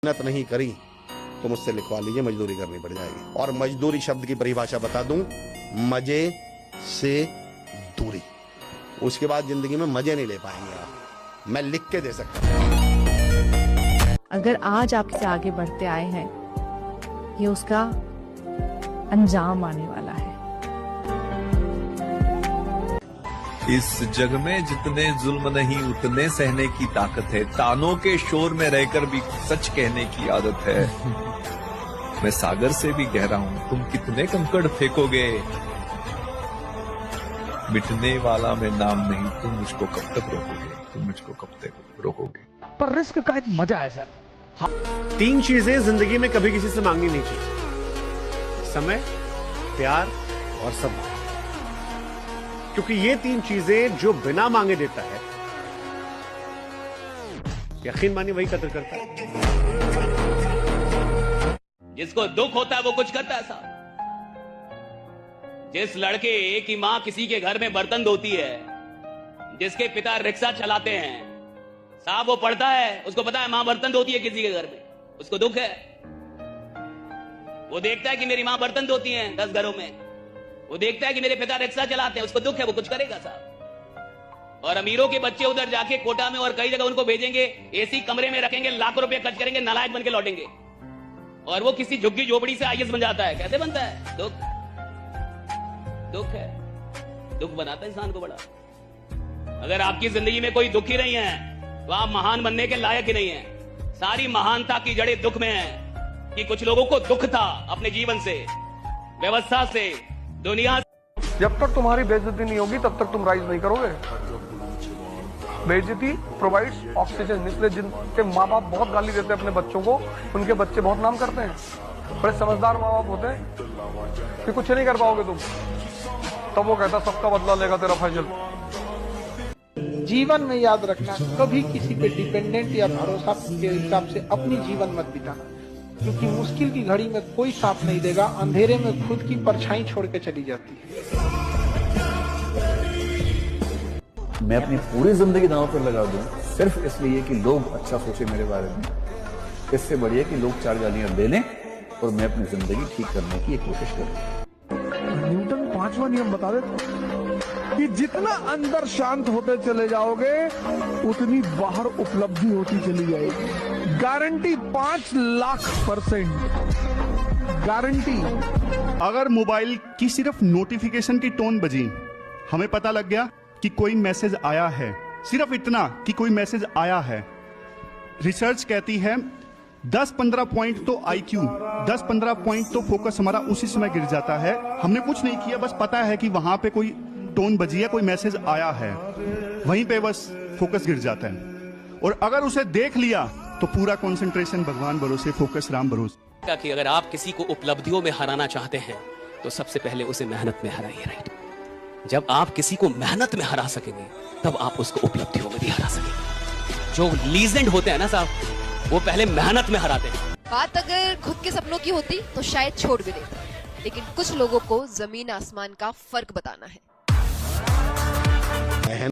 मेहनत नहीं करी तो मुझसे लिखवा लीजिए, मजदूरी करनी पड़ जाएगी। और मजदूरी शब्द की परिभाषा बता दूं, मजे से दूरी। उसके बाद जिंदगी में मजे नहीं ले पाएंगे आप। मैं लिख के दे सकता हूं। अगर आज आपसे आगे बढ़ते आए हैं, ये उसका अंजाम आने वाला है। इस जग में जितने जुल्म नहीं उतने सहने की ताकत है। तानों के शोर में रहकर भी सच कहने की आदत है। मैं सागर से भी गहरा हूं, तुम कितने कंकड़ फेंकोगे। मिटने वाला मैं नाम नहीं, तुम मुझको कब तक रोकोगे, तुम मुझको कब तक रोकोगे। पर रिस्क का एक मजा है सर। तीन चीजें जिंदगी में कभी किसी से मांगनी नहीं चाहिए: समय, प्यार और सम्मान। क्योंकि ये तीन चीजें जो बिना मांगे देता है, यकीन मानिए वही कदर करता है। जिसको दुख होता है वो कुछ करता है साहब। जिस लड़के की मां किसी के घर में बर्तन धोती है, जिसके पिता रिक्शा चलाते हैं साहब, वो पढ़ता है, उसको पता है मां बर्तन धोती है किसी के घर में, उसको दुख है। वो देखता है कि मेरी मां बर्तन धोती है 10 घरों में, वो देखता है कि मेरे पिता रिक्शा चलाते हैं, उसको दुख है, वो कुछ करेगा साहब। और अमीरों के बच्चे उधर जाके कोटा में और कई जगह उनको भेजेंगे, एसी कमरे में रखेंगे, लाखों रुपए खर्च करेंगे, नालायक बन के लौटेंगे। और वो किसी झुग्गी झोपड़ी से आईएएस बन जाता है। कैसे बनता है? दुख है। दुख बनाता है इंसान को बड़ा। अगर आपकी जिंदगी में कोई दुख ही नहीं है तो आप महान बनने के लायक ही नहीं है। सारी महानता की जड़ें दुख में है कि कुछ लोगों को दुख था अपने जीवन से, व्यवस्था से, दुनिया से। जब तक तुम्हारी बेइज्जती नहीं होगी तब तक तुम राइज नहीं करोगे। बेइज्जती प्रोवाइड्स ऑक्सीजन। इसलिए जिनके माँ बाप बहुत गाली देते हैं अपने बच्चों को, उनके बच्चे बहुत नाम करते हैं। बड़े समझदार माँ बाप होते हैं कि कुछ नहीं कर पाओगे तुम, तब वो कहता सबका बदला लेगा तेरा फैजल। जीवन में याद रखना, कभी किसी पे डिपेंडेंट या भरोसा के हिसाब से अपनी जीवन मत बिताना, क्योंकि मुश्किल की घड़ी में कोई साथ नहीं देगा। अंधेरे में खुद की परछाई छोड़ के चली जाती है। मैं अपनी पूरी जिंदगी दांव पर लगा दूं सिर्फ इसलिए कि लोग अच्छा सोचे मेरे बारे में। इससे बढ़िया कि लोग 4 गालियां दे लें और मैं अपनी जिंदगी ठीक करने की कोशिश करूं। न्यूटन 5वां नियम बता देते कि जितना अंदर शांत होते चले जाओगे उतनी बाहर उपलब्धि होती चली जाएगी। Guarantee 5,00,000% guarantee. अगर मोबाइल की सिर्फ नोटिफिकेशन की टोन बजी, हमें पता लग गया कि कोई मैसेज आया है, सिर्फ इतना कि कोई मैसेज आया है। रिसर्च कहती है 10-15 पॉइंट तो आईक्यू, 10-15 पॉइंट तो फोकस हमारा उसी समय गिर जाता है। हमने कुछ नहीं किया, बस पता है कि वहां पे कोई टोन बजी है, कोई मैसेज आया है, वहीं पे बस फोकस गिर जाता है। और अगर उसे देख लिया तो पूरा कंसंट्रेशन भगवान भरोसे, फोकस राम भरोसे। कि अगर आप किसी को उपलब्धियों में हराना चाहते हैं तो सबसे पहले उसे मेहनत में हराइए। राइट? जब आप किसी को मेहनत में हरा सकेंगे तब आप उसको उपलब्धियों में भी हरा सकेंगे। जो लीजेंड होते हैं ना साहब, वो पहले मेहनत में हराते हैं। बात अगर खुद के सपनों की होती तो शायद छोड़ भी देता, लेकिन कुछ लोगों को जमीन आसमान का फर्क बताना है।